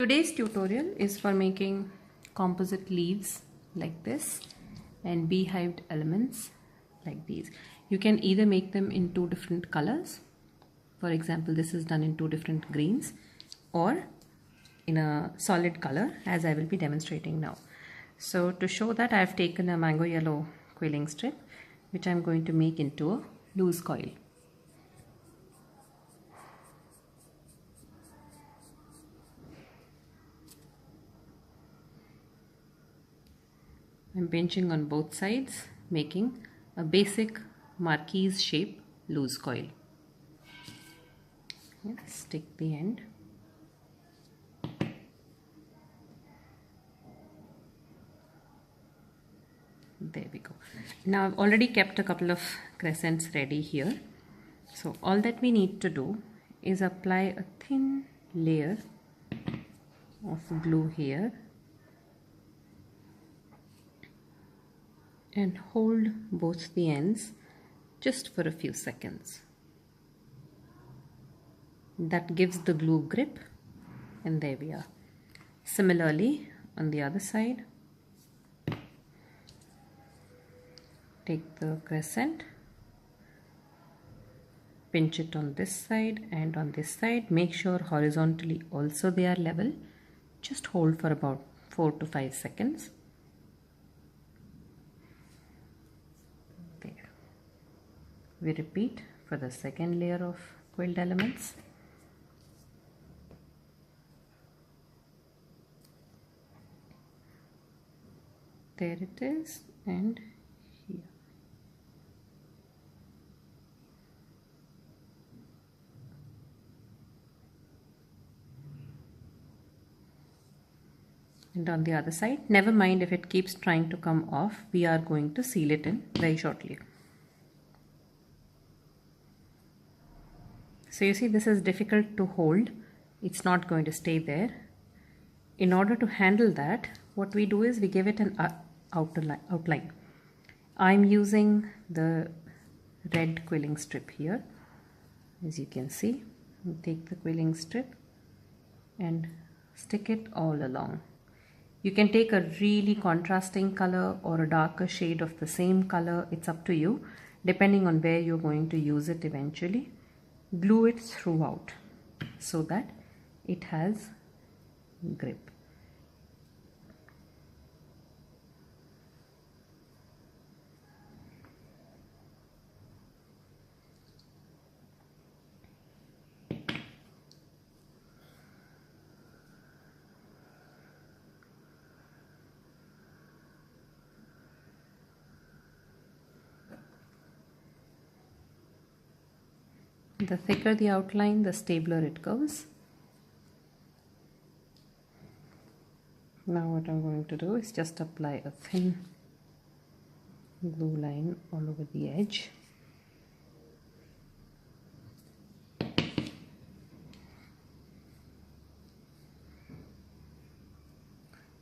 Today's tutorial is for making composite leaves like this and beehived elements like these. You can either make them in two different colors. For example, this is done in two different greens, or in a solid color as I will be demonstrating now. So to show that, I have taken a mango yellow quilling strip which I am going to make into a loose coil. I'm pinching on both sides, making a basic marquise shape loose coil. Stick the end. There we go. Now I've already kept a couple of crescents ready here. So all that we need to do is apply a thin layer of glue here and hold both the ends just for a few seconds. That gives the glue grip, and there we are. Similarly on the other side, take the crescent, pinch it on this side and on this side. Make sure horizontally also they are level. Just hold for about 4 to 5 seconds. There. We repeat for the second layer of quilled elements. There it is, and here. And on the other side, never mind if it keeps trying to come off, we are going to seal it in very shortly. So you see, this is difficult to hold. It's not going to stay there. In order to handle that, what we do is we give it an outline. I'm using the red quilling strip here. As you can see, we take the quilling strip and stick it all along. You can take a really contrasting color or a darker shade of the same color. It's up to you, depending on where you're going to use it eventually. Glue it throughout so that it has grip. The thicker the outline, the stabler it goes. Now what I'm going to do is just apply a thin glue line all over the edge.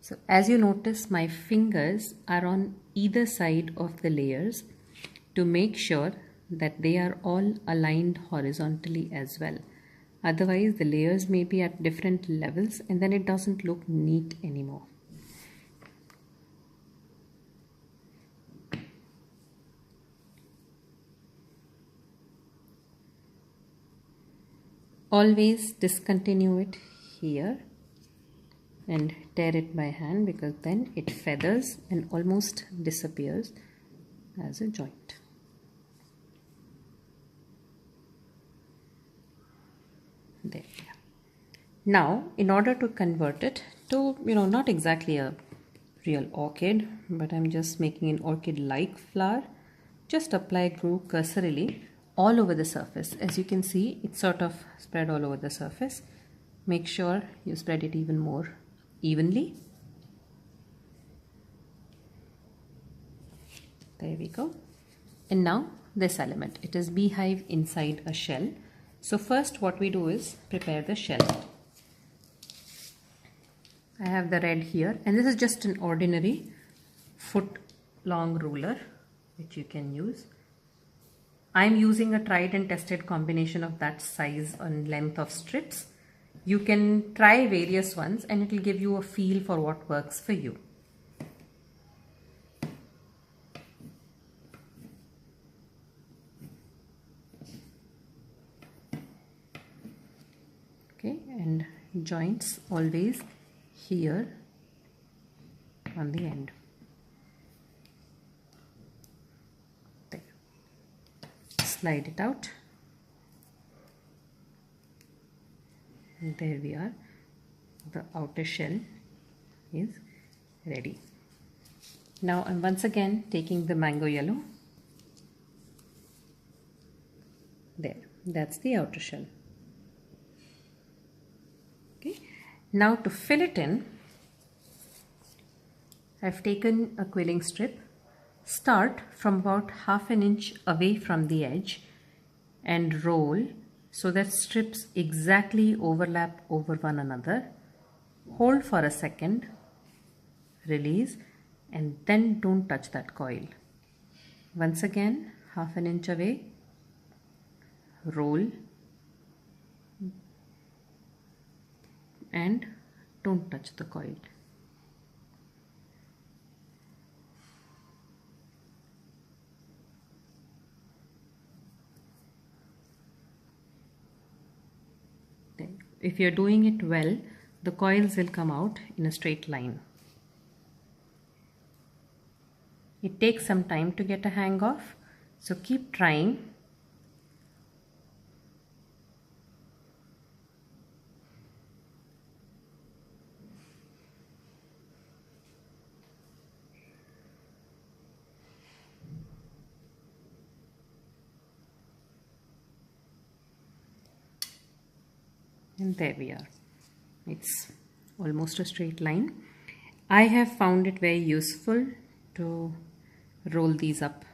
So as you notice, my fingers are on either side of the layers to make sure that they are all aligned horizontally as well. Otherwise the layers may be at different levels and then it doesn't look neat anymore. Always discontinue it here and tear it by hand, because then it feathers and almost disappears as a joint. There we are. Now, in order to convert it to, not exactly a real orchid, but I'm just making an orchid-like flower, just apply glue cursorily all over the surface. As you can see, it's sort of spread all over the surface. Make sure you spread it even more evenly. There we go. And now this element, it is beehive inside a shell. So first what we do is prepare the shell. I have the red here, and this is just an ordinary foot long ruler which you can use. I'm using a tried and tested combination of that size and length of strips. You can try various ones and it will give you a feel for what works for you. Okay, and joints always here on the end. There. Slide it out. And there we are. The outer shell is ready. Now I'm once again taking the mango yellow. There, that's the outer shell. Okay. Now to fill it in, I've taken a quilling strip. Start from about 1/2 inch away from the edge and roll so that strips exactly overlap over one another. Hold for a second, release, and then don't touch that coil. Once again, 1/2 inch away, roll, and don't touch the coil. If you're doing it well, the coils will come out in a straight line. It takes some time to get a hang of, so keep trying. And there we are. It's almost a straight line. I have found it very useful to roll these up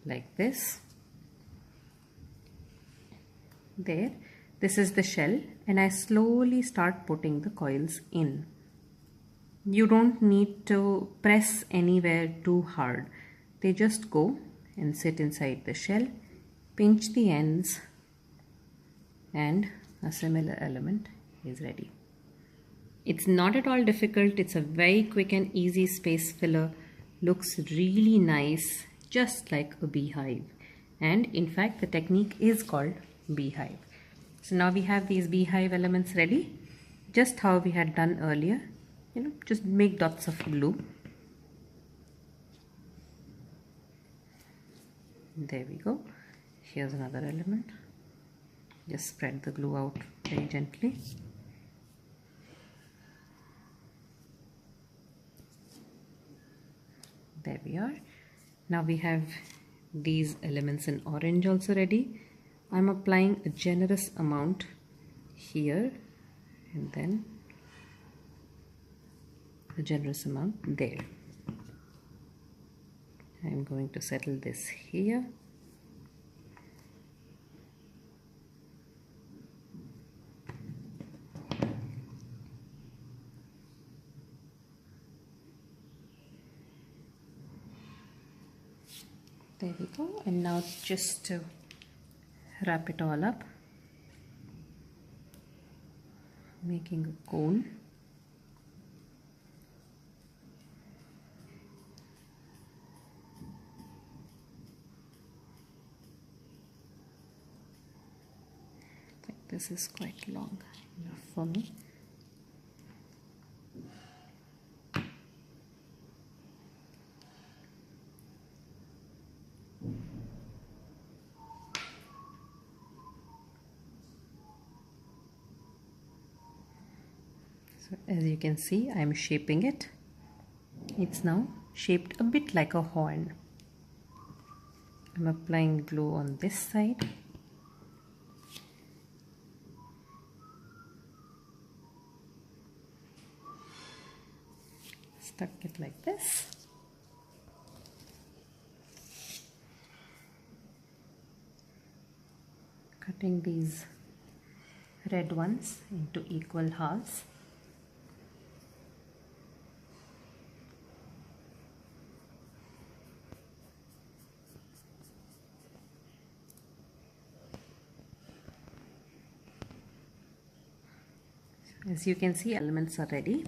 like this. There, this is the shell, and I slowly start putting the coils in. You don't need to press anywhere too hard. They just go and sit inside the shell, pinch the ends, and a similar element is ready. It's not at all difficult. It's a very quick and easy space filler. Looks really nice, just like a beehive. And in fact, the technique is called beehive. So now we have these beehive elements ready, just how we had done earlier. Just make dots of glue. There we go. Here's another element. Just spread the glue out very gently. There we are. Now we have these elements in orange also ready. I'm applying a generous amount here and then a generous amount there. I'm going to settle this here. There we go. And now just to wrap it all up, making a cone. I think this is quite long enough for me. As you can see, I am shaping it. It's now shaped a bit like a horn. I'm applying glue on this side. Stuck it like this. Cutting these red ones into equal halves. As you can see, elements are ready.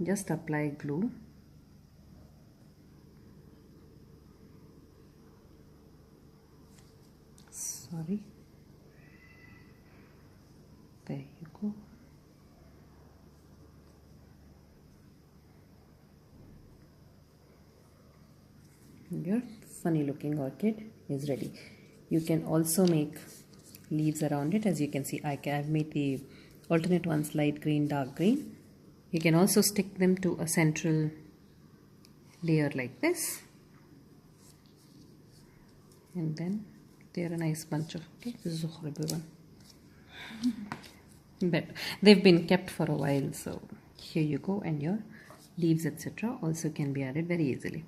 Just apply glue. Sorry. There you go. Your funny looking orchid is ready. You can also make leaves around it. As you can see, I've made the alternate ones light green, dark green. You can also stick them to a central layer like this, and then they're a nice bunch of, okay, this is a horrible one, but they've been kept for a while, so here you go, and your leaves etc. also can be added very easily.